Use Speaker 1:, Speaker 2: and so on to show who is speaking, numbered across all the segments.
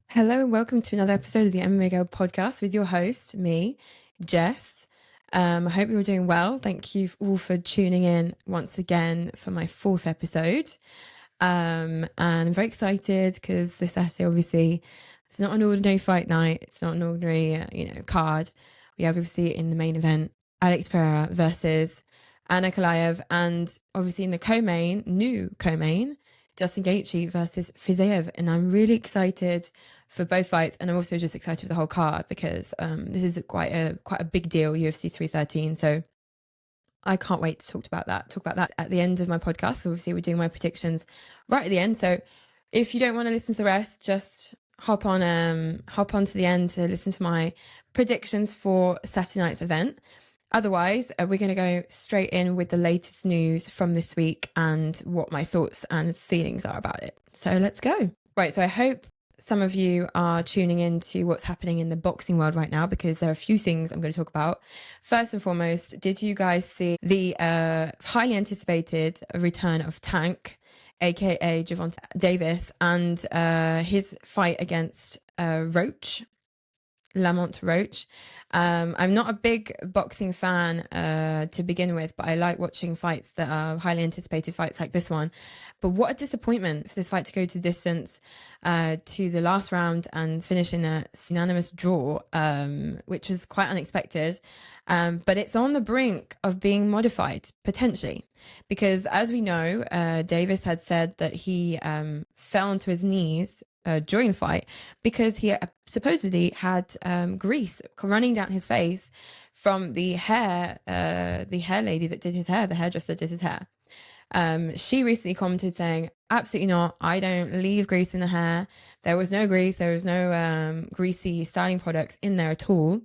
Speaker 1: Hello and welcome to another episode of the MMA GIRL Podcast with your host, me, Jess. I hope you're doing well. Thank you all for tuning in once again for my fourth episode. And I'm very excited because this Saturday, obviously, it's not an ordinary fight night. It's not an ordinary, card. We have obviously in the main event, Alex Pereira versus Ankaliyev, and obviously in the new co-main, Justin Gaethje versus Fiziev. And I'm really excited for both fights, and I'm also just excited for the whole card because this is quite a big deal, UFC 313. So I can't wait to talk about that at the end of my podcast. So obviously we're doing my predictions right at the end. So if you don't want to listen to the rest, just hop on to the end to listen to my predictions for Saturday night's event. Otherwise, we're going to go straight in with the latest news from this week and what my thoughts and feelings are about it. So let's go. Right, so I hope some of you are tuning in to what's happening in the boxing world right now, because there are a few things I'm going to talk about. First and foremost, did you guys see the highly anticipated return of Tank, aka Gervonta Davis, and his fight against Lamont Roach? I'm not a big boxing fan to begin with, but I like watching fights that are highly anticipated fights like this one. But what a disappointment for this fight to go to distance, to the last round and finish in a unanimous draw, which was quite unexpected. But it's on the brink of being modified, potentially, because as we know, Davis had said that he fell onto his knees during the fight because he supposedly had grease running down his face from the hair lady that did his hair, the hairdresser that did his hair. She recently commented saying, absolutely not, I don't leave grease in the hair. There was no grease, there was no greasy styling products in there at all.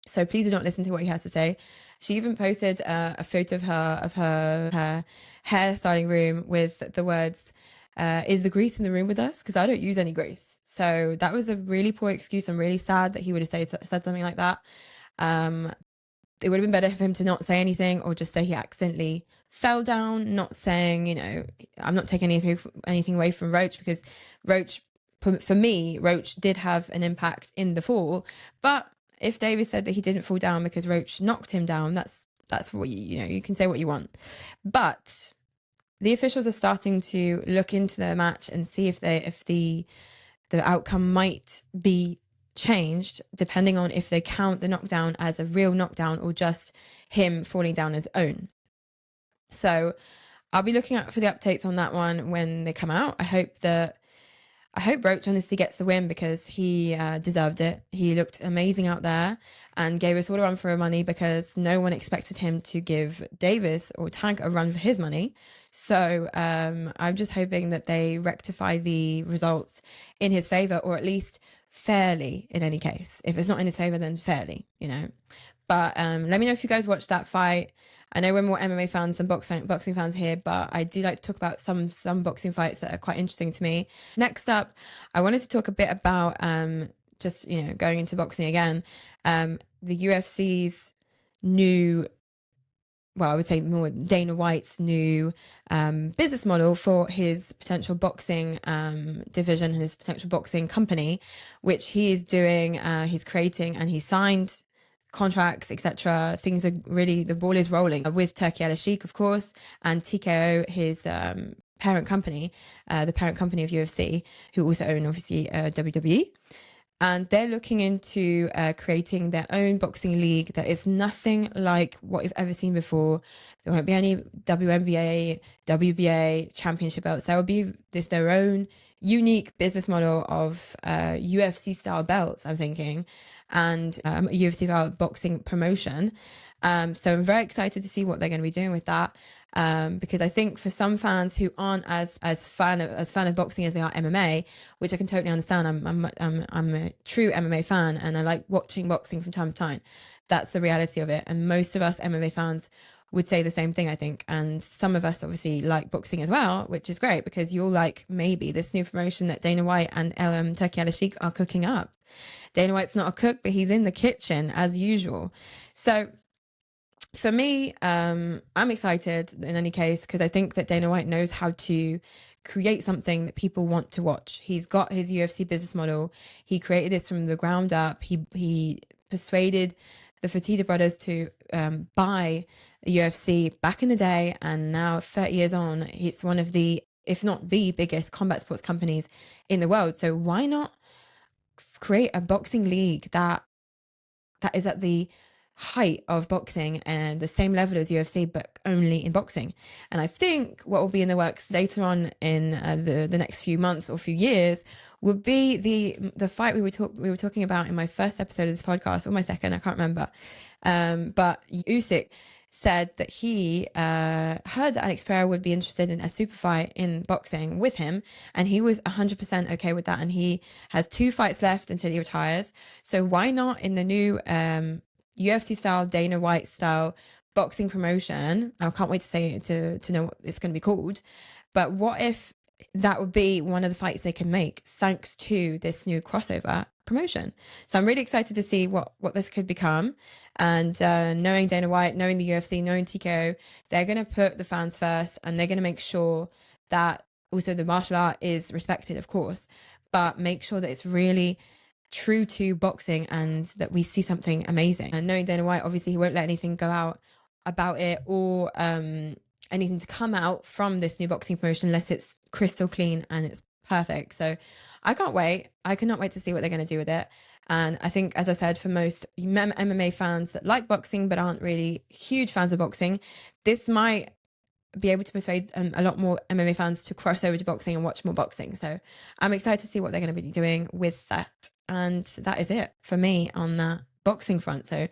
Speaker 1: So please do not listen to what he has to say. She even posted a photo of her hair styling room with the words, is the grease in the room with us? Because I don't use any grease. So that was a really poor excuse. I'm really sad that he would have said something like that. It would have been better for him to not say anything, or just say he accidentally fell down, not saying, I'm not taking anything away from Roach, because Roach, for me, Roach did have an impact in the fall. But if Davis said that he didn't fall down because Roach knocked him down, that's what you can say what you want. But the officials are starting to look into the match and see if the outcome might be changed, depending on if they count the knockdown as a real knockdown or just him falling down on his own. So I'll be looking out for the updates on that one when they come out. I hope Roach honestly gets the win, because he deserved it. He looked amazing out there and gave us all a run for our money, because no one expected him to give Davis or Tank a run for his money. So I'm just hoping that they rectify the results in his favor, or at least fairly in any case. If it's not in his favor, then fairly, But let me know if you guys watched that fight. I know we're more MMA fans than boxing fans here, but I do like to talk about some boxing fights that are quite interesting to me. Next up, I wanted to talk a bit about just going into boxing again. The UFC's new, well, I would say more Dana White's new business model for his potential boxing division and his potential boxing company, which he is doing. He's creating, and he's signed contracts, etc. Things are really, the ball is rolling with Turki Al-Sheikh, of course, and TKO, his parent company, the parent company of UFC, who also own obviously WWE. And they're looking into creating their own boxing league that is nothing like what you've ever seen before. There won't be any WNBA, WBA championship belts. There will be their own unique business model of UFC style belts, I'm thinking, and UFC style boxing promotion. So I'm very excited to see what they're going to be doing with that. Because I think for some fans who aren't as fan of boxing as they are MMA, which I can totally understand. I'm a true MMA fan, and I like watching boxing from time to time. That's the reality of it. And most of us MMA fans would say the same thing, I think. And some of us obviously like boxing as well, which is great, because you'll like maybe this new promotion that Dana White and Turki Al-Sheikh are cooking up. Dana White's not a cook, but he's in the kitchen as usual. So for me, I'm excited in any case, because I think that Dana White knows how to create something that people want to watch. He's got his UFC business model. He created this from the ground up. He persuaded the Fertitta brothers to buy UFC back in the day, and now 30 years on, it's one of the, if not the biggest combat sports companies in the world. So why not create a boxing league that is at the height of boxing and the same level as UFC, but only in boxing? And I think what will be in the works later on in the next few months or few years would be the fight we were talking about in my first episode of this podcast, or my second, I can't remember. But Usyk said that he heard that Alex Pereira would be interested in a super fight in boxing with him, and he was 100% okay with that. And he has 2 fights left until he retires. So why not, in the new UFC style, Dana White style boxing promotion? I can't wait to say to know what it's going to be called. But what if that would be one of the fights they can make thanks to this new crossover promotion? So I'm really excited to see what this could become. And knowing Dana White, knowing the UFC, knowing TKO, they're going to put the fans first, and they're going to make sure that also the martial art is respected, of course, but make sure that it's really true to boxing and that we see something amazing. And knowing Dana White, obviously he won't let anything go out about it, or anything to come out from this new boxing promotion unless it's crystal clean and it's perfect. So I can't wait. I cannot wait to see what they're going to do with it. And I think, as I said, for most MMA fans that like boxing but aren't really huge fans of boxing, this might be able to persuade a lot more MMA fans to cross over to boxing and watch more boxing. So I'm excited to see what they're going to be doing with that. And that is it for me on that boxing front. So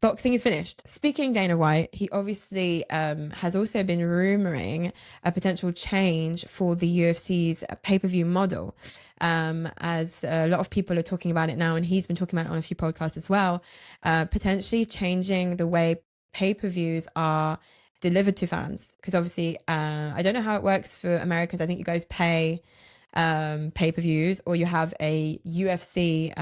Speaker 1: boxing is finished. Speaking Dana White, he obviously has also been rumoring a potential change for the UFC's pay-per-view model, as a lot of people are talking about it now, and he's been talking about it on a few podcasts as well, potentially changing the way pay-per-views are delivered to fans. Because obviously, I don't know how it works for Americans. I think you guys pay pay-per-views, or you have a UFC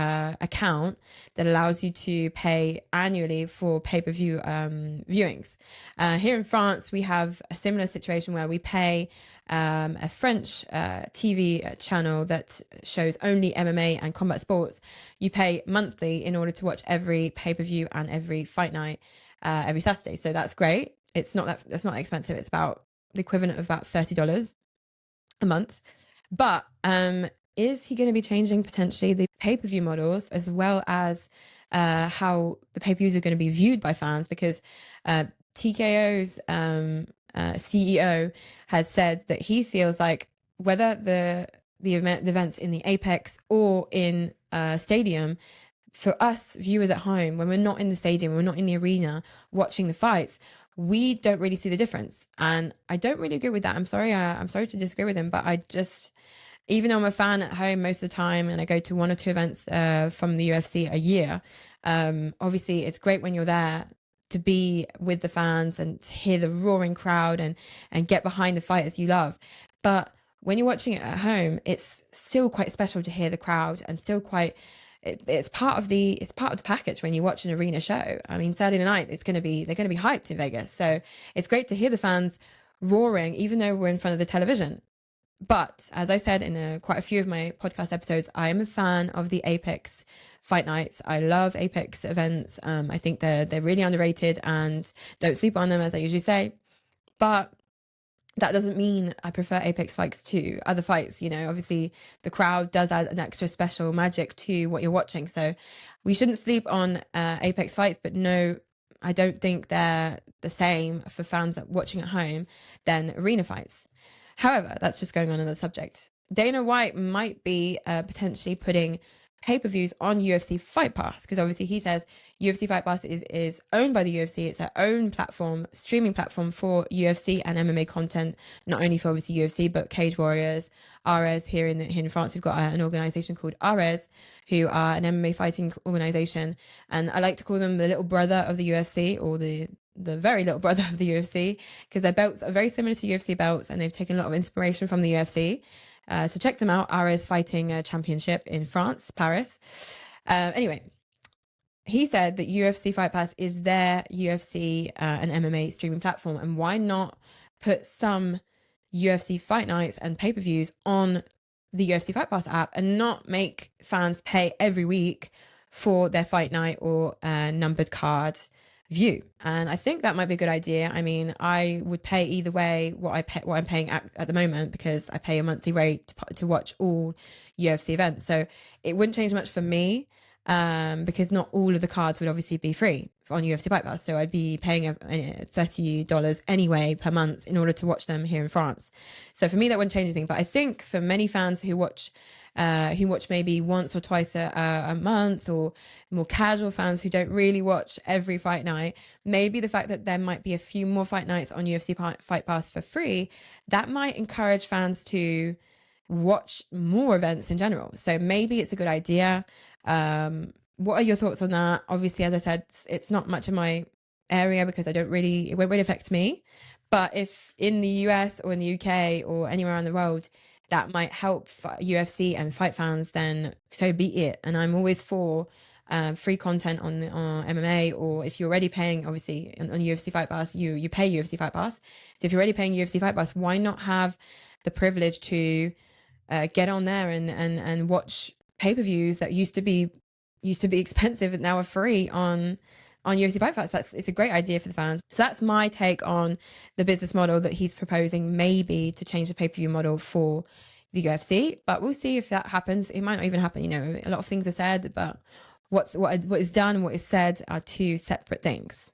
Speaker 1: account that allows you to pay annually for pay-per-view viewings. Here in France, we have a similar situation where we pay a French TV channel that shows only MMA and combat sports. You pay monthly in order to watch every pay-per-view and every fight night every Saturday. So that's great. It's not expensive. It's about the equivalent of about $30 a month. But is he going to be changing potentially the pay-per-view models, as well as how the pay-per-views are going to be viewed by fans? Because TKO's CEO has said that he feels like whether the events in the Apex or in stadium, for us viewers at home, when we're not in the stadium, we're not in the arena watching the fights, we don't really see the difference. And I don't really agree with that. I'm sorry to disagree with him, but I just, even though I'm a fan at home most of the time and I go to 1 or 2 events from the UFC a year, obviously it's great when you're there to be with the fans and to hear the roaring crowd and get behind the fighters you love. But when you're watching it at home, it's still quite special to hear the crowd, and still quite, it's part of the package when you watch an arena show. I mean, Saturday night they're going to be hyped in Vegas, so it's great to hear the fans roaring, even though we're in front of the television. But as I said in quite a few of my podcast episodes, I am a fan of the Apex fight nights. I love Apex events. I think they're really underrated, and don't sleep on them, as I usually say. But that doesn't mean I prefer Apex fights to other fights. You know, obviously the crowd does add an extra special magic to what you're watching. So we shouldn't sleep on Apex fights, but no, I don't think they're the same for fans that watching at home than arena fights. However, that's just going on the subject. Dana White might be potentially putting pay-per-views on UFC Fight Pass, because obviously he says UFC Fight Pass is owned by the UFC. It's their own platform, streaming platform for UFC and MMA content, not only for obviously UFC, but Cage Warriors, Ares. Here in France, we've got an organization called Ares, who are an MMA fighting organization, and I like to call them the little brother of the UFC, or the very little brother of the UFC, because their belts are very similar to UFC belts, and they've taken a lot of inspiration from the UFC. So check them out. Ares Fighting Championship in France, Paris. Anyway, he said that UFC Fight Pass is their UFC and MMA streaming platform, and why not put some UFC Fight Nights and pay-per-views on the UFC Fight Pass app and not make fans pay every week for their fight night or numbered card view. And I think that might be a good idea. I mean, I would pay either way what I'm paying at the moment, because I pay a monthly rate to watch all UFC events. So it wouldn't change much for me, because not all of the cards would obviously be free on UFC Fight Pass. So I'd be paying $30 anyway per month in order to watch them here in France. So for me, that wouldn't change anything. But I think for many fans who watch maybe once or twice a month, or more casual fans who don't really watch every fight night, maybe the fact that there might be a few more fight nights on UFC Fight Pass for free, that might encourage fans to watch more events in general. So maybe it's a good idea. What are your thoughts on that? Obviously, as I said, it's not much of my area because it won't really affect me. But if in the US or in the UK or anywhere around the world, that might help UFC and fight fans, then so be it. And I'm always for free content on MMA, or if you're already paying, obviously on UFC Fight Pass, you pay UFC Fight Pass. So if you're already paying UFC Fight Pass, why not have the privilege to get on there and watch pay-per-views that used to be expensive and now are free on UFC Fight Pass? It's a great idea for the fans. So that's my take on the business model that he's proposing, maybe to change the pay-per-view model for the UFC. But we'll see if that happens. It might not even happen. You know, a lot of things are said, but what is done and what is said are two separate things.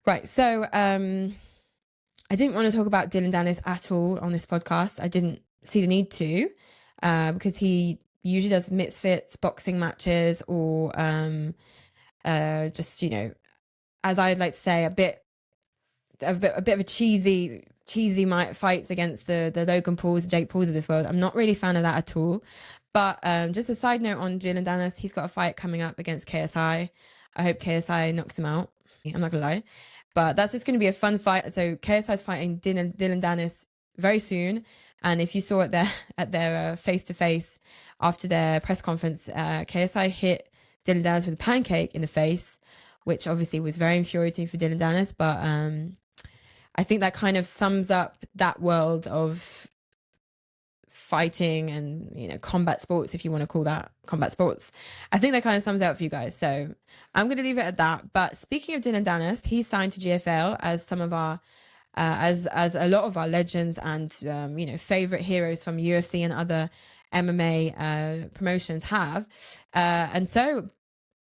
Speaker 1: Right. So I didn't want to talk about Dillon Danis at all on this podcast. I didn't see the need to, because he usually does misfits boxing matches, or just, you know, as I'd like to say, a bit of a cheesy fights against the Logan Pauls, Jake Pauls of this world. I'm not really a fan of that at all. But just a side note on Dillon Danis, he's got a fight coming up against KSI. I hope KSI knocks him out. I'm not gonna lie, but that's just going to be a fun fight. So KSI's fighting Dillon Danis very soon. And if you saw it there at their face-to-face after their press conference, KSI hit Dillon Danis with a pancake in the face, which obviously was very infuriating for Dillon Danis. But I think that kind of sums up that world of fighting and, you know, combat sports, if you want to call that combat sports. I think that kind of sums it up for you guys. So I'm going to leave it at that. But speaking of Dillon Danis, he's signed to GFL, as some of our as a lot of our legends and you know, favorite heroes from UFC and other MMA promotions have, and so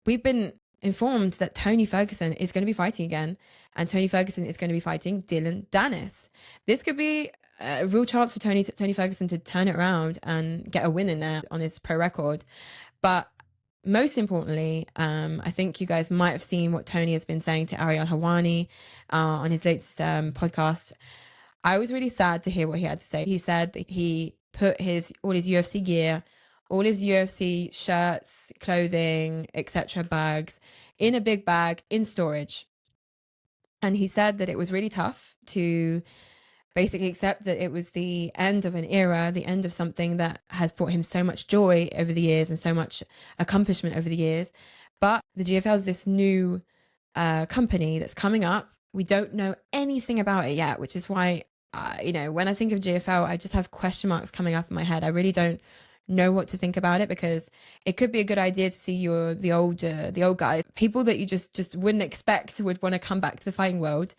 Speaker 1: we've been informed that Tony Ferguson is going to be fighting again, and Tony Ferguson is going to be fighting Dillon Danis. This could be a real chance for Tony Ferguson to turn it around and get a win in there on his pro record. But most importantly, I think you guys might have seen what Tony has been saying to Ariel Helwani on his latest podcast. I was really sad to hear what he had to say. He said that he put all his UFC gear, all his UFC shirts, clothing, etc. bags in a big bag in storage. And he said that it was really tough to basically accept that it was the end of an era, the end of something that has brought him so much joy over the years and so much accomplishment over the years. But the GFL is this new company that's coming up. We don't know anything about it yet, which is why, you know, when I think of GFL, I just have question marks coming up in my head. I really don't know what to think about it, because it could be a good idea to see the old guys, people that you just wouldn't expect would want to come back to the fighting world.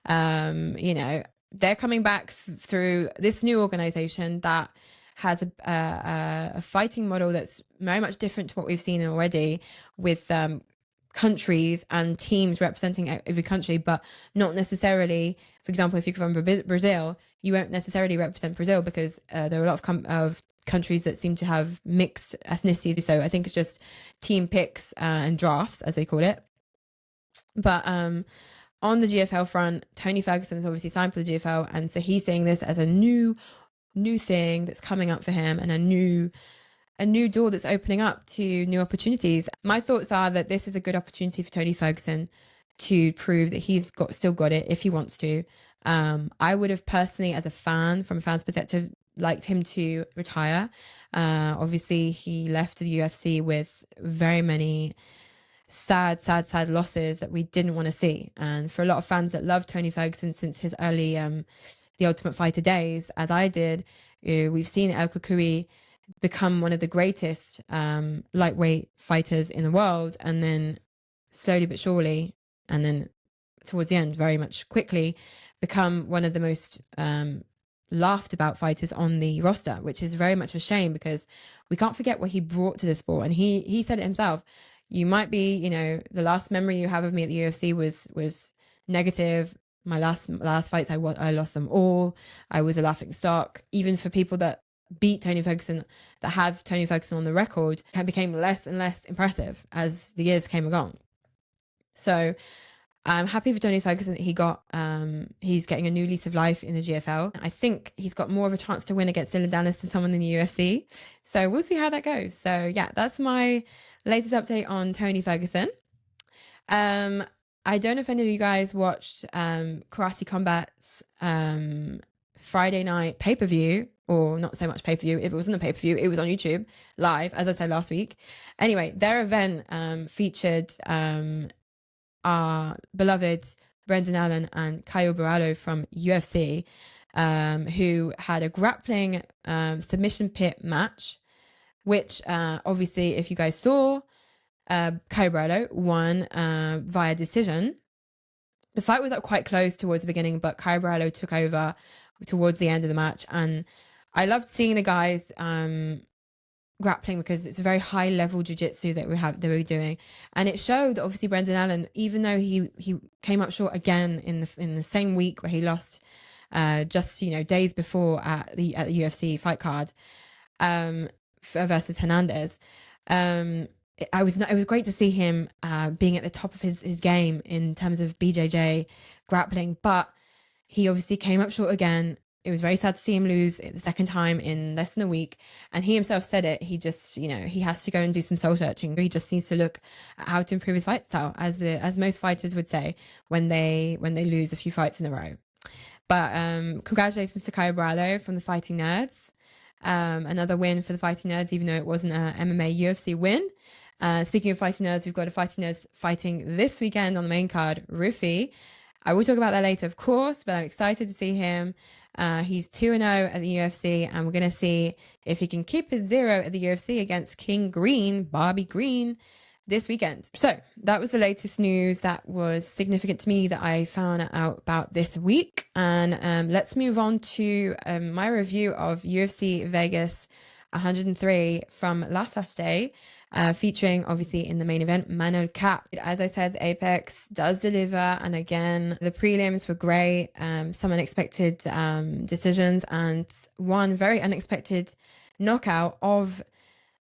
Speaker 1: You know, they're coming back through this new organization that has a fighting model that's very much different to what we've seen already, with countries and teams representing every country, but not necessarily. For example, if you come from Brazil, you won't necessarily represent Brazil, because there are a lot of countries that seem to have mixed ethnicities. So I think it's just team picks and drafts, as they call it. But on the GFL front, Tony Ferguson is obviously signed for the GFL, and so he's seeing this as a new thing that's coming up for him, and a new door that's opening up to new opportunities. My thoughts are that this is a good opportunity for Tony Ferguson to prove that he's still got it if he wants to. I would have personally, as a fan, from a fan's perspective, liked him to retire. Obviously, he left the UFC with very many sad losses that we didn't want to see. And for a lot of fans that love Tony Ferguson since his early The Ultimate Fighter days, as I did, we've seen El Kukui become one of the greatest lightweight fighters in the world, and then slowly but surely, and then towards the end very much quickly, become one of the most laughed about fighters on the roster, which is very much a shame, because we can't forget what he brought to the sport. And he said it himself, you might be, you know, the last memory you have of me at the UFC was negative. My last fights, I lost them all. I was a laughing stock. Even for people that beat Tony Ferguson, that have Tony Ferguson on the record, it became less and less impressive as the years came along. So I'm happy for Tony Ferguson that he's getting a new lease of life in the GFL. I think he's got more of a chance to win against Dillon Danis than someone in the UFC. So we'll see how that goes. So yeah, that's my latest update on Tony Ferguson. I don't know if any of you guys watched Karate Combat's Friday night pay-per-view, or not so much pay-per-view. It wasn't a pay-per-view. It was on YouTube live, as I said last week. Anyway, their event featured our beloved Brendan Allen and Caio Borralho from UFC, who had a grappling submission pit match, which obviously, if you guys saw, Caio Borralho won via decision. The fight was up quite close towards the beginning, but Caio Borralho took over towards the end of the match, and I loved seeing the guys grappling, because it's a very high level jiu-jitsu that they were doing, and it showed that obviously Brendan Allen, even though he came up short again in the same week where he lost just days before at the UFC fight card versus Hernandez, it was great to see him being at the top of his game in terms of BJJ grappling, but he obviously came up short again. It was very sad to see him lose the second time in less than a week. And he himself said it. He just, he has to go and do some soul searching. He just needs to look at how to improve his fight style, as most fighters would say when they lose a few fights in a row. But congratulations to Caio Borralho from the Fighting Nerds. Another win for the Fighting Nerds, even though it wasn't a MMA UFC win. Speaking of Fighting Nerds, we've got a Fighting Nerds fighting this weekend on the main card, Rufi. I will talk about that later, of course, but I'm excited to see him. He's 2-0 at the UFC, and we're going to see if he can keep his 0 at the UFC against King Green, Bobby Green, this weekend. So that was the latest news that was significant to me that I found out about this week. And let's move on to my review of UFC Vegas 103 from last Saturday. Featuring obviously in the main event Manel Kape. As I said, the Apex does deliver, and again the prelims were great. Some unexpected decisions, and one very unexpected knockout of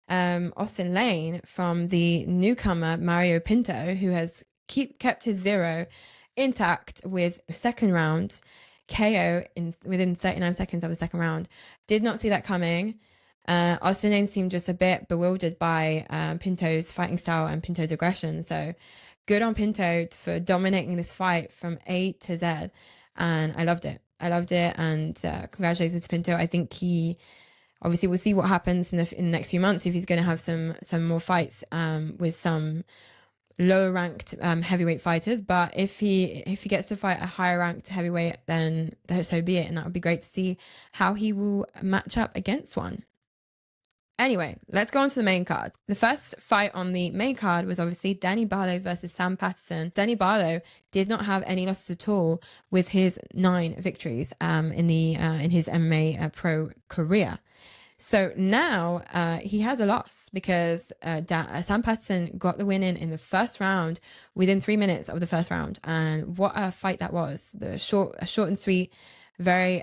Speaker 1: Austin Lane from the newcomer Mario Pinto, who has kept his 0 intact with second round KO within 39 seconds of the second round. Did not see that coming. Austin Lane seemed just a bit bewildered by Pinto's fighting style and Pinto's aggression. So good on Pinto for dominating this fight from A to Z. And I loved it. And congratulations to Pinto. I think he obviously we'll see what happens in the next few months, if he's going to have some more fights with some lower ranked heavyweight fighters. But if he gets to fight a higher ranked heavyweight, then so be it. And that would be great to see how he will match up against one. Anyway, let's go on to the main card. The first fight on the main card was obviously Danny Barlow versus Sam Patterson. Danny Barlow did not have any losses at all with his 9 victories in his MMA pro career. So now he has a loss, because Sam Patterson got the win in the first round within 3 minutes of the first round. And what a fight that was. A short and sweet, very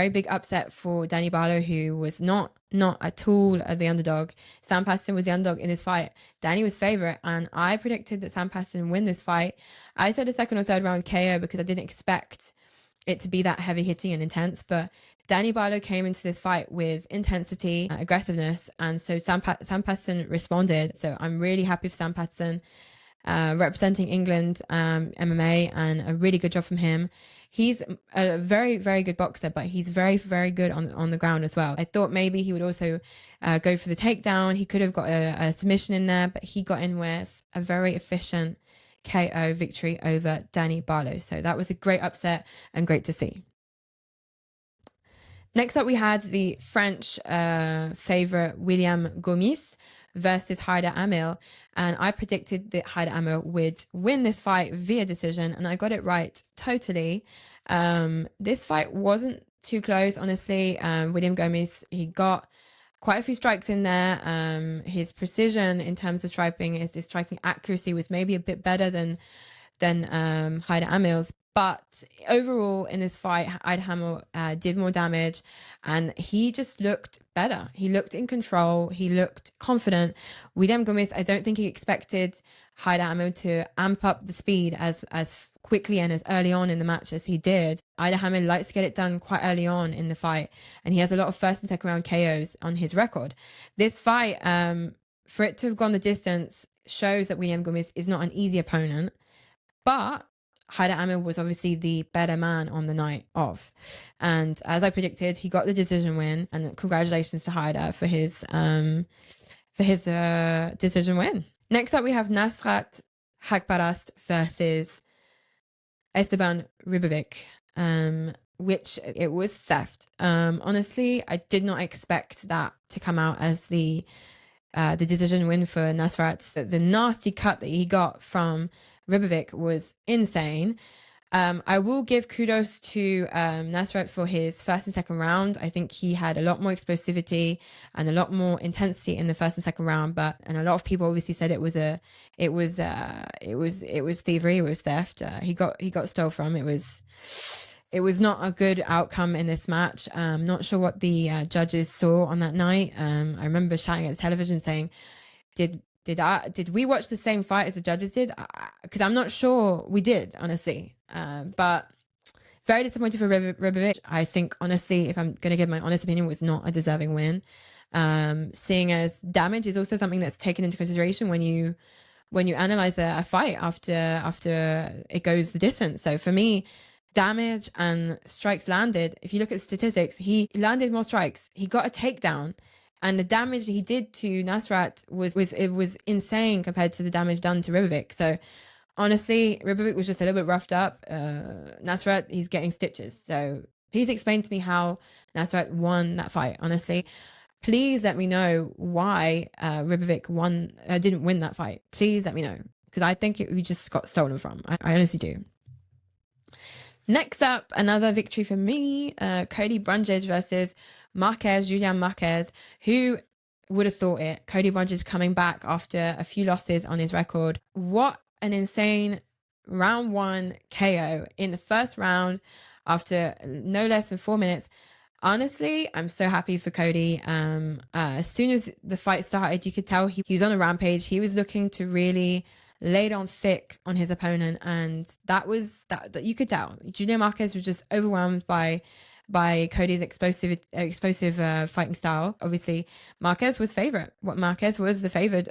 Speaker 1: big upset for Danny Barlow, who was not at all the underdog. Sam Patterson was the underdog in this fight. Danny was favorite, and I predicted that Sam Patterson would win this fight. I said a second or third round KO because I didn't expect it to be that heavy hitting and intense, but Danny Barlow came into this fight with intensity, aggressiveness, and so Sam Patterson responded. So I'm really happy for Sam Patterson representing England MMA, and a really good job from him. He's a very, very good boxer, but he's very, very good on the ground as well. I thought maybe he would also go for the takedown. He could have got a submission in there, but he got in with a very efficient KO victory over Danny Barlow. So that was a great upset and great to see. Next up, we had the French favorite William Gomis versus Haider Amil. And I predicted that Haider Amil would win this fight via decision, and I got it right totally. This fight wasn't too close, honestly. William Gomis, he got quite a few strikes in there. His precision in terms of striking, his striking accuracy was maybe a bit better than Haider Amil's. But overall, in this fight, Haider Amil did more damage, and he just looked better. He looked in control. He looked confident. William Gomis, I don't think he expected Haider Amil to amp up the speed as quickly and as early on in the match as he did. Haider Amil likes to get it done quite early on in the fight, and he has a lot of first and second round KOs on his record. This fight, for it to have gone the distance, shows that William Gomis is not an easy opponent, but Haider Amil was obviously the better man on the night of. And as I predicted, he got the decision win, and congratulations to Haider for his decision win. Next up, we have Nasrat Haqparast versus Esteban Ribovic, which it was theft. Honestly, I did not expect that to come out as the decision win for Nasrat. The nasty cut that he got from Ribovic was insane. I will give kudos to Nasrat for his first and second round. I think he had a lot more explosivity and a lot more intensity in the first and second round. And a lot of people obviously said it was thievery, it was theft. He got stole from. It was not a good outcome in this match. Not sure what the judges saw on that night. I remember shouting at the television saying, Did we watch the same fight as the judges did? Because I'm not sure we did, honestly. But very disappointed for Ribovic. I think, honestly, if I'm going to give my honest opinion, was not a deserving win. Seeing as damage is also something that's taken into consideration when you analyze a fight after it goes the distance. So for me, damage and strikes landed, if you look at statistics, he landed more strikes. He got a takedown. And the damage he did to Nasrat was insane compared to the damage done to Ribovic. So honestly, Ribovic was just a little bit roughed up. Nasrat, he's getting stitches. So please explain to me how Nasrat won that fight. Honestly, please let me know why Ribovic didn't win that fight. Please let me know, because I think we just got stolen from. I honestly do. Next up, another victory for me, Cody Brundage versus Julian Marquez. Who would have thought it? Cody Brundage coming back after a few losses on his record. What an insane round 1 KO in the first round after no less than 4 minutes. Honestly, I'm so happy for Cody. As soon as the fight started, you could tell he was on a rampage. He was looking to really laid on thick on his opponent, and that you could tell. Julian Marquez was just overwhelmed by Cody's explosive fighting style. Obviously, Marquez was favorite. Marquez was the favorite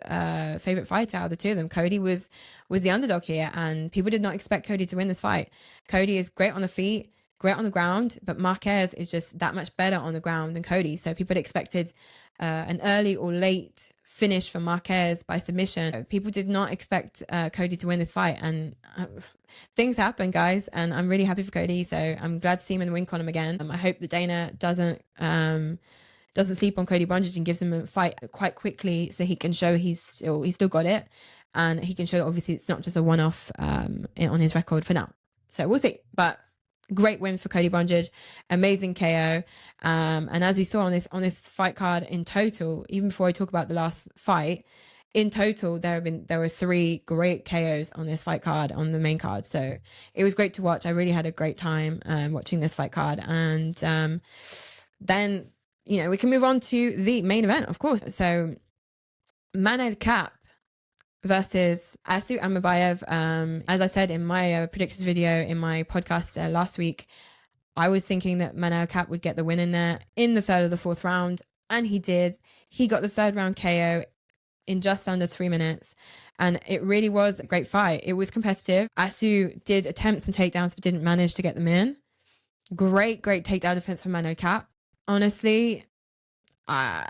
Speaker 1: fighter out of the two of them. Cody was the underdog here, and people did not expect Cody to win this fight. Cody is great on the feet, great on the ground, but Marquez is just that much better on the ground than Cody. So people expected an early or late finish from Marquez by submission. People did not expect Cody to win this fight, and things happen, guys, and I'm really happy for Cody. So I'm glad to see him in the win column again. I hope that Dana doesn't sleep on Cody Brundage and gives him a fight quite quickly, so he can show he's still got it, and he can show that obviously it's not just a one-off on his record for now. So we'll see, but great win for Cody Brundage, amazing KO, and as we saw on this fight card in total, even before I talk about the last fight, in total there were 3 great KOs on this fight card on the main card. So it was great to watch. I really had a great time watching this fight card, and then we can move on to the main event, of course. So Manel Kape versus Asu Amabayev. As I said in my predictions video in my podcast last week, I was thinking that Manel Kape would get the win in there in the third or the fourth round, and he did. He got the third round KO in just under 3 minutes. And it really was a great fight. It was competitive. Asu did attempt some takedowns, but didn't manage to get them in. Great takedown defense from Manel Kape. Honestly, I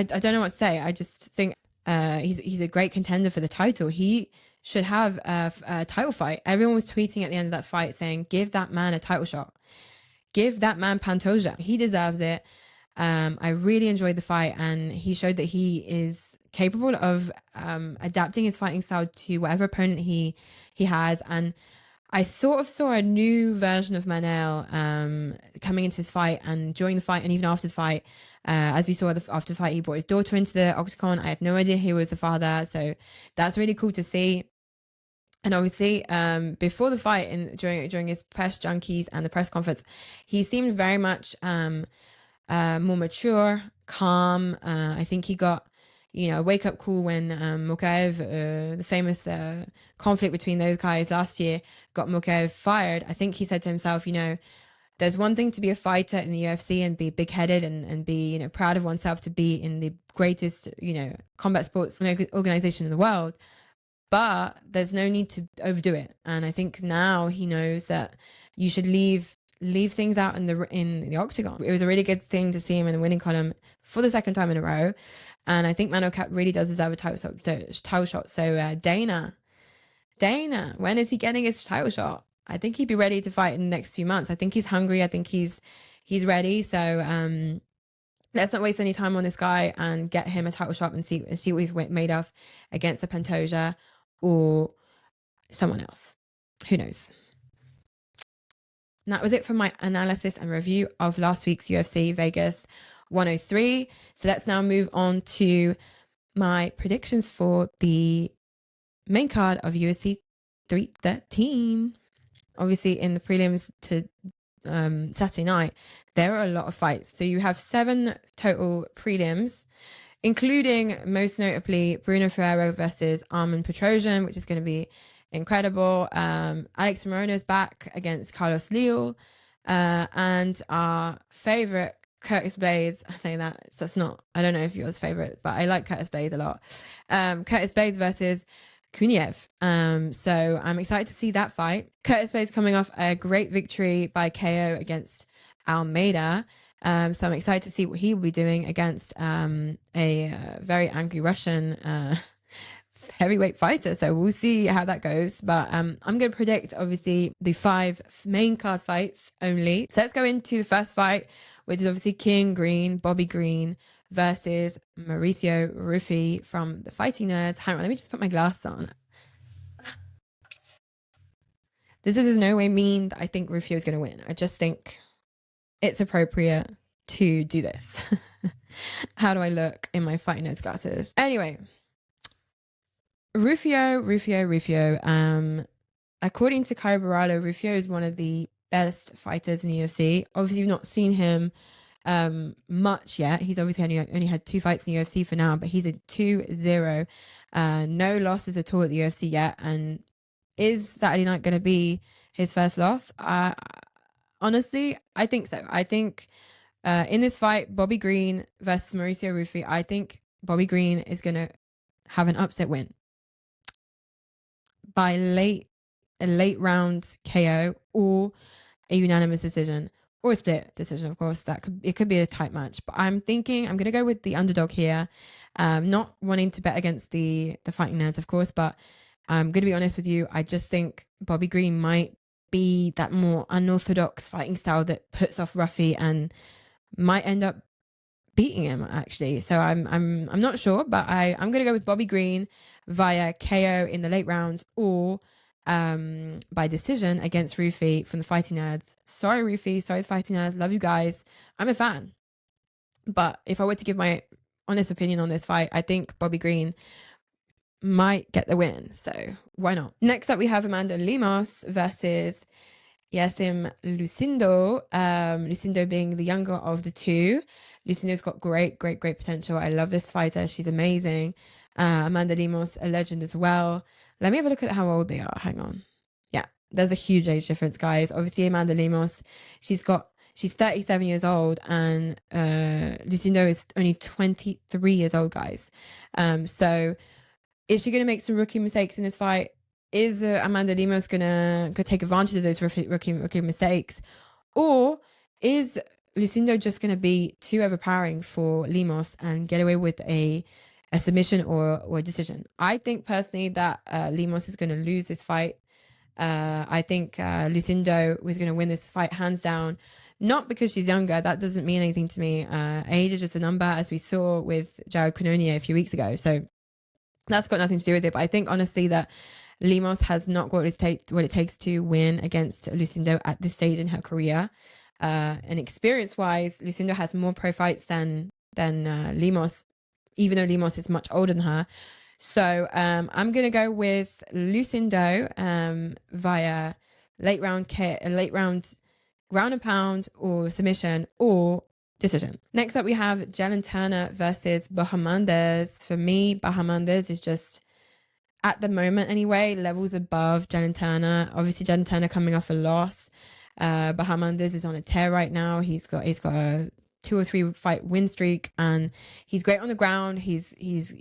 Speaker 1: don't know what to say. I just think he's a great contender for the title. He should have a title fight. Everyone was tweeting at the end of that fight saying, give that man a title shot. Give that man Pantoja. He deserves it. I really enjoyed the fight, and he showed that he is capable of adapting his fighting style to whatever opponent he has. And I sort of saw a new version of Manel coming into this fight and during the fight and even after the fight. As you saw after the fight, he brought his daughter into the octagon. I had no idea he was a father, so that's really cool to see. And obviously, before the fight and during his press junkies and the press conference, he seemed very much more mature, calm. I think he got, a wake-up call when Mokaev, the famous conflict between those guys last year, got Mokaev fired. I think he said to himself, there's one thing to be a fighter in the UFC and be big-headed and be, proud of oneself to be in the greatest, combat sports organization in the world. But there's no need to overdo it. And I think now he knows that you should leave things out in the octagon. It was a really good thing to see him in the winning column for the second time in a row. And I think Manel Kape really does deserve a title shot. So Dana, when is he getting his title shot? I think he'd be ready to fight in the next few months. I think he's hungry. I think he's ready. So let's not waste any time on this guy and get him a title shot and see what he's made of against a Pantoja or someone else. Who knows? And that was it for my analysis and review of last week's UFC Vegas 103. So let's now move on to my predictions for the main card of UFC 313. Obviously, in the prelims to Saturday night, there are a lot of fights. So you have 7 total prelims, including most notably Bruno Ferreira versus Armen Petrosyan, which is going to be incredible. Alex Morono's back against Carlos Leal, and our favorite Curtis Blades. I say that's not, I don't know if yours favorite, but I like Curtis Blades a lot. Curtis Blades versus Kunyev. So I'm excited to see that fight. Curtis Blades coming off a great victory by KO against Almeida. So I'm excited to see what he will be doing against a very angry Russian heavyweight fighter. So we'll see how that goes. But I'm going to predict, obviously, the 5 main card fights only. So let's go into the first fight, which is obviously Bobby Green versus Mauricio Ruffi from the Fighting Nerds. Hang on, let me just put my glasses on. This is in no way mean that I think Rufio is going to win. I just think it's appropriate to do this. How do I look in my Fighting Nerds glasses? Anyway, Rufio. According to Caio Borralho, Rufio is one of the best fighters in the UFC. Obviously, you've not seen him much yet. He's obviously only had 2 fights in the UFC for now, but he's a 2-0. No losses at all at the UFC yet. And is Saturday night going to be his first loss? Honestly, I think so. I think in this fight, Bobby Green versus Mauricio Ruffi, I think Bobby Green is going to have an upset win by a late round KO or a unanimous decision or a split decision. Of course, it could be a tight match, but I'm thinking I'm going to go with the underdog here. Not wanting to bet against the Fighting Nerds, of course, but I'm going to be honest with you. I just think Bobby Green might be that more unorthodox fighting style that puts off Ruffi and might end up beating him, actually. So I'm not sure, but I'm going to go with Bobby Green via KO in the late rounds or by decision against Ruffi from the Fighting Nerds. Sorry, Ruffi. Sorry, the Fighting Nerds. Love you guys. I'm a fan. But if I were to give my honest opinion on this fight, I think Bobby Green might get the win. So why not? Next up, we have Amanda Lemos versus Yasim Lucindo. Lucindo being the younger of the two. Lucindo's got great potential. I love this fighter. She's amazing. Amanda Lemos, a legend as well. Let me have a look at how old they are. Hang on. Yeah, there's a huge age difference, guys. Obviously, Amanda Lemos, she's 37 years old, and Lucindo is only 23 years old, guys. So Is she going to make some rookie mistakes in this fight? Is Amanda Lemos going to take advantage of those rookie mistakes? Or is Lucindo just going to be too overpowering for Lemos and get away with a submission or a decision? I think personally that Lemos is going to lose this fight. I think Lucindo was going to win this fight hands down. Not because she's younger. That doesn't mean anything to me. Age is just a number, as we saw with Jared Cannonier a few weeks ago. So that's got nothing to do with it. But I think honestly that Lemos has not got what it takes to win against Lucindo at this stage in her career. And experience-wise, Lucindo has more pro fights than Lemos, even though Lemos is much older than her. So I'm going to go with Lucindo via late round ground and pound or submission or decision. Next up, we have Jalen Turner versus Bahamondes. For me, Bahamondes is just, at the moment anyway, levels above Jalen Turner. Obviously, Jalen Turner coming off a loss. Bahamondes is on a tear right now. He's got a 2 or 3 fight win streak, and he's great on the ground. He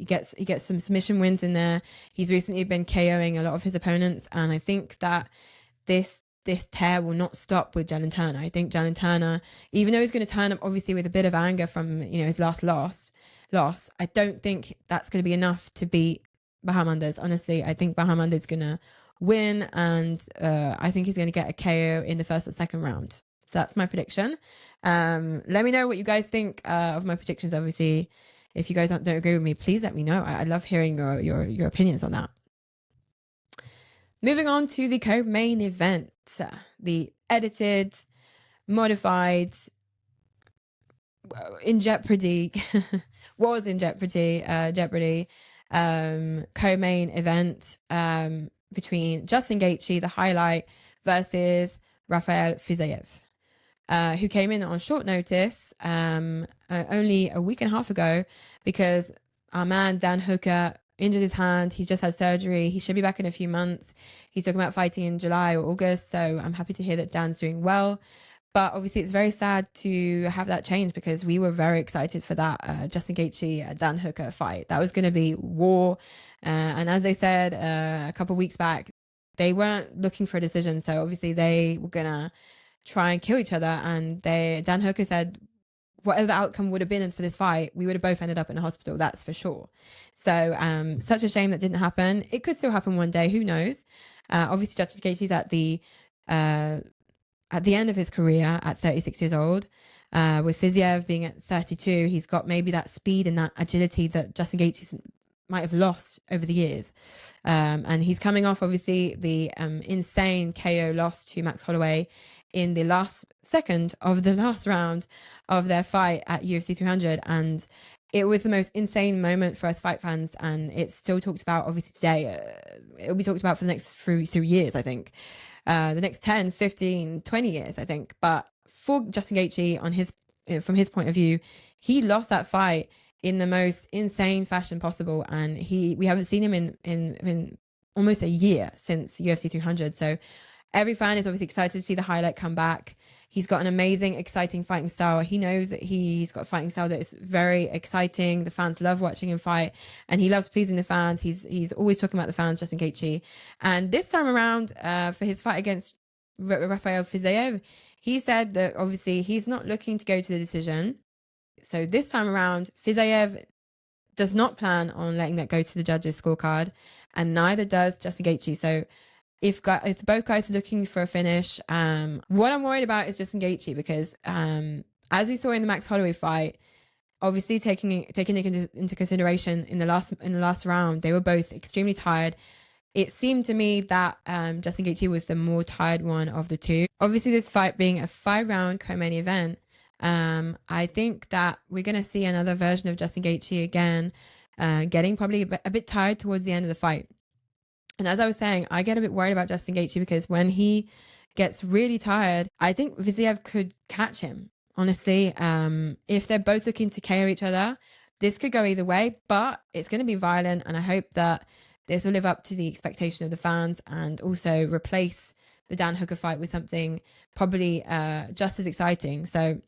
Speaker 1: gets some submission wins in there. He's recently been KOing a lot of his opponents, and I think that this tear will not stop with Jalen Turner. I think Jalen Turner, even though he's going to turn up obviously with a bit of anger from his last loss, I don't think that's going to be enough to beat Bahamondes. Honestly, I think Bahamondes is going to win, and I think he's going to get a KO in the first or second round. So that's my prediction. Let me know what you guys think of my predictions. Obviously, if you guys don't agree with me, please let me know. I love hearing your opinions on that. Moving on to the co-main event, the edited, modified, in jeopardy, jeopardy co-main event between Justin Gaethje, the highlight, versus Rafael Fiziev, who came in on short notice only a week and a half ago because our man Dan Hooker injured his hand. He just had surgery. He should be back in a few months. He's talking about fighting in July or August, so I'm happy to hear that Dan's doing well. But obviously it's very sad to have that change because we were very excited for that Justin Gaethje Dan Hooker fight. That was going to be war. And as they said a couple of weeks back, they weren't looking for a decision. So obviously they were going to try and kill each other. And Dan Hooker said, whatever the outcome would have been for this fight, we would have both ended up in a hospital. That's for sure. So such a shame that didn't happen. It could still happen one day. Who knows? Obviously Justin Gaethje's at the end of his career at 36 years old. With Fiziev being at 32, he's got maybe that speed and that agility that Justin Gaethje might have lost over the years. And he's coming off, obviously, the insane KO loss to Max Holloway in the last second of the last round of their fight at UFC 300. And it was the most insane moment for us fight fans. And it's still talked about, obviously, today. It'll be talked about for the next 3 years, I think. The next 10, 15, 20 years, I think. But for Justin Gaethje, from his point of view, he lost that fight in the most insane fashion possible. And we haven't seen him in almost a year since UFC 300. So every fan is obviously excited to see the highlight come back. He's got an amazing, exciting fighting style. He knows that he's got a fighting style that is very exciting. The fans love watching him fight, and he loves pleasing the fans. He's always talking about the fans, Justin Gaethje. And this time around, for his fight against Rafael Fiziev, he said that obviously he's not looking to go to the decision. So this time around, Fiziev does not plan on letting that go to the judges' scorecard, and neither does Justin Gaethje. So if both guys are looking for a finish, what I'm worried about is Justin Gaethje because as we saw in the Max Holloway fight, obviously taking it into consideration in the last round, they were both extremely tired. It seemed to me that Justin Gaethje was the more tired one of the two. Obviously, this fight being a 5-round co-main event, I think that we're going to see another version of Justin Gaethje again, getting probably a bit tired towards the end of the fight. And as I was saying, I get a bit worried about Justin Gaethje because when he gets really tired, I think Fiziev could catch him. Honestly, if they're both looking to KO each other, this could go either way, but it's going to be violent. And I hope that this will live up to the expectation of the fans and also replace the Dan Hooker fight with something probably just as exciting. So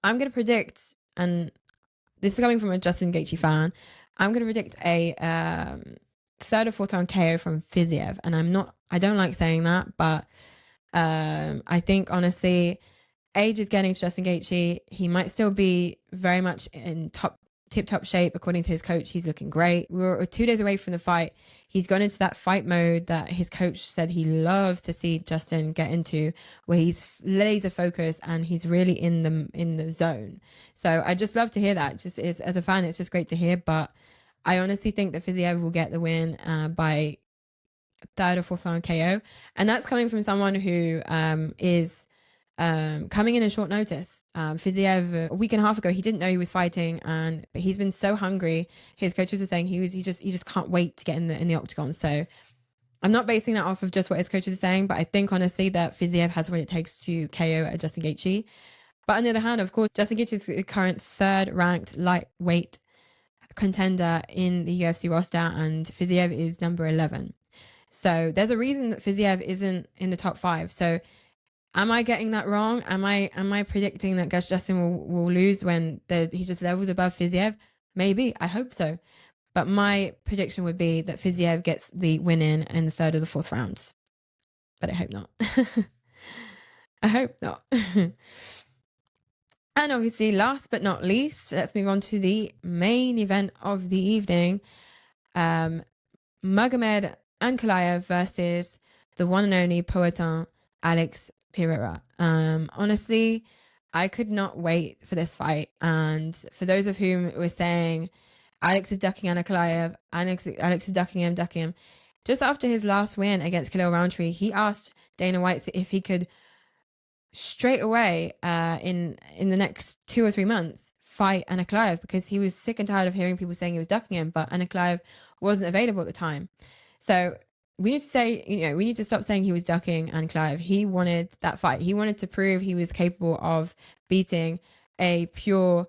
Speaker 1: I'm going to predict, and this is coming from a Justin Gaethje fan, I'm going to predict a third or fourth round KO from Fiziev. And I don't like saying that, but I think honestly, age is getting to Justin Gaethje. He might still be very much in tip-top shape. According to his coach, he's looking great. We're 2 days away from the fight. He's gone into that fight mode that his coach said he loves to see Justin get into, where he's laser focused and he's really in the zone. So I just love to hear that. Just as a fan, it's just great to hear. But I honestly think that Fiziev will get the win by third or fourth round KO, and that's coming from someone who is coming in short notice. Fiziev, a week and a half ago, he didn't know he was fighting, but he's been so hungry. His coaches were saying he just can't wait to get in the octagon. So I'm not basing that off of just what his coaches are saying, but I think honestly that Fiziev has what it takes to KO at Justin Gaethje. But on the other hand, of course, Justin Gaethje is the current third ranked lightweight contender in the UFC roster, and Fiziev is number 11. So there's a reason that Fiziev isn't in the top 5. So am I getting that wrong? Am I predicting that Justin will lose when he just levels above Fiziev? Maybe. I hope so. But my prediction would be that Fiziev gets the win in the third or the fourth rounds. But I hope not. I hope not. And obviously, last but not least, let's move on to the main event of the evening. Magomed Ankaliyev versus the one and only Poetin Alex Pereira. Honestly, I could not wait for this fight. And for those of whom were saying Alex is ducking Ankaliyev, Alex is ducking him. Just after his last win against Khalil Rountree, he asked Dana White if he could straight away in the next 2 or 3 months fight Ankaliyev, because he was sick and tired of hearing people saying he was ducking him, but Ankaliyev wasn't available at the time. So we need to stop saying he was ducking Ankaliyev. He wanted that fight. He wanted to prove he was capable of beating a pure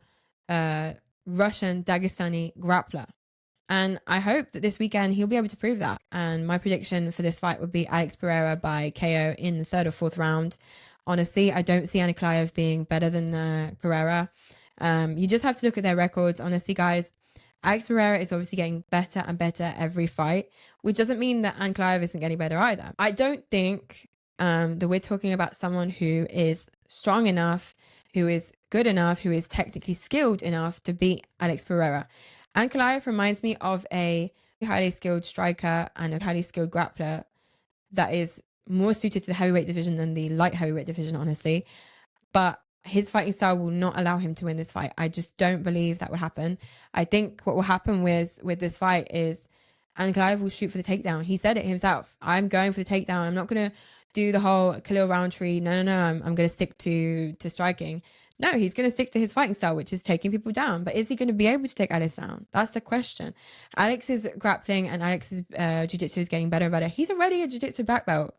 Speaker 1: Russian Dagestani grappler. And I hope that this weekend he'll be able to prove that. And my prediction for this fight would be Alex Pereira by KO in the third or fourth round. Honestly, I don't see Ankaliyev being better than Pereira. You just have to look at their records. Honestly, guys, Alex Pereira is obviously getting better and better every fight, which doesn't mean that Ankaliyev isn't getting better either. I don't think that we're talking about someone who is strong enough, who is good enough, who is technically skilled enough to beat Alex Pereira. Ankaliyev reminds me of a highly skilled striker and a highly skilled grappler that is more suited to the heavyweight division than the light heavyweight division, honestly. But his fighting style will not allow him to win this fight. I just don't believe that will happen. I think what will happen with this fight is Ankaliyev will shoot for the takedown. He said it himself. I'm going for the takedown. I'm not going to do the whole Khalil Rountree. No. I'm going to stick to striking. No, he's going to stick to his fighting style, which is taking people down. But is he going to be able to take Alex down? That's the question. Alex's grappling and Alex's jiu-jitsu is getting better and better. He's already a jiu-jitsu black belt.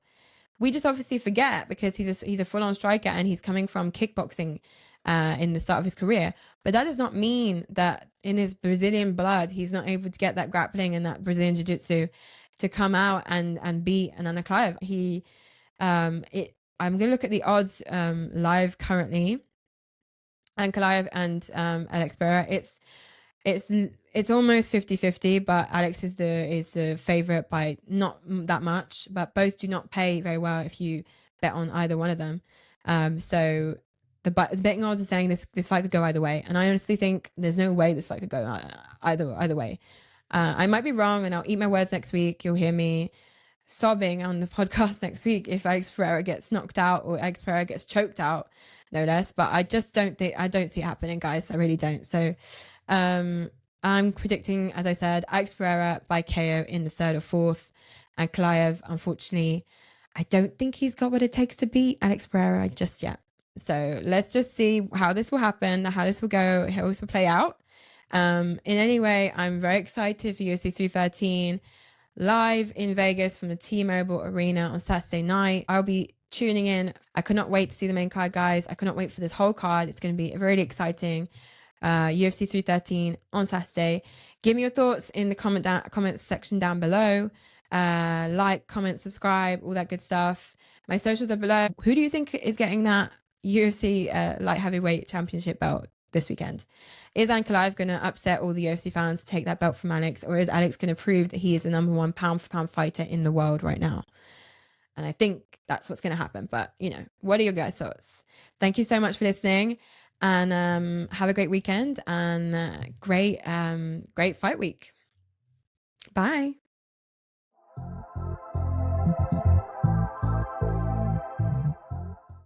Speaker 1: We just obviously forget because he's a full-on striker and he's coming from kickboxing in the start of his career. But that does not mean that in his Brazilian blood, he's not able to get that grappling and that Brazilian jiu-jitsu to come out and beat an Ankaliyev. I'm going to look at the odds live currently. Ankaliyev and Alex Pereira. It's almost 50-50, but Alex is the favorite by not that much, but both do not pay very well if you bet on either one of them. So the betting odds are saying this fight could go either way, and I honestly think there's no way this fight could go either way. I might be wrong, and I'll eat my words next week. You'll hear me sobbing on the podcast next week if Alex Pereira gets knocked out or Alex Pereira gets choked out, no less. But I just don't see it happening, guys. I really don't. So I'm predicting, as I said, Alex Pereira by KO in the third or fourth. And Ankaliyev, unfortunately, I don't think he's got what it takes to beat Alex Pereira just yet. So let's just see how this will happen, how this will go, how this will play out. In any way, I'm very excited for UFC 313 live in Vegas from the T-Mobile Arena on Saturday night. I'll be tuning in. I could not wait to see the main card, guys. I could not wait for this whole card. It's going to be really exciting. UFC 313 on Saturday. Give me your thoughts in the comment section down below. Like, comment, subscribe, all that good stuff. My socials are below. Who do you think is getting that UFC light heavyweight championship belt this weekend. Is Ankaliyev going to upset all the UFC fans to take that belt from Alex, or is Alex going to prove that he is the number one pound for pound fighter in the world right now? And I think that's what's going to happen. But, you know, what are your guys' thoughts? Thank you so much for listening, and have a great weekend and great fight week. Bye.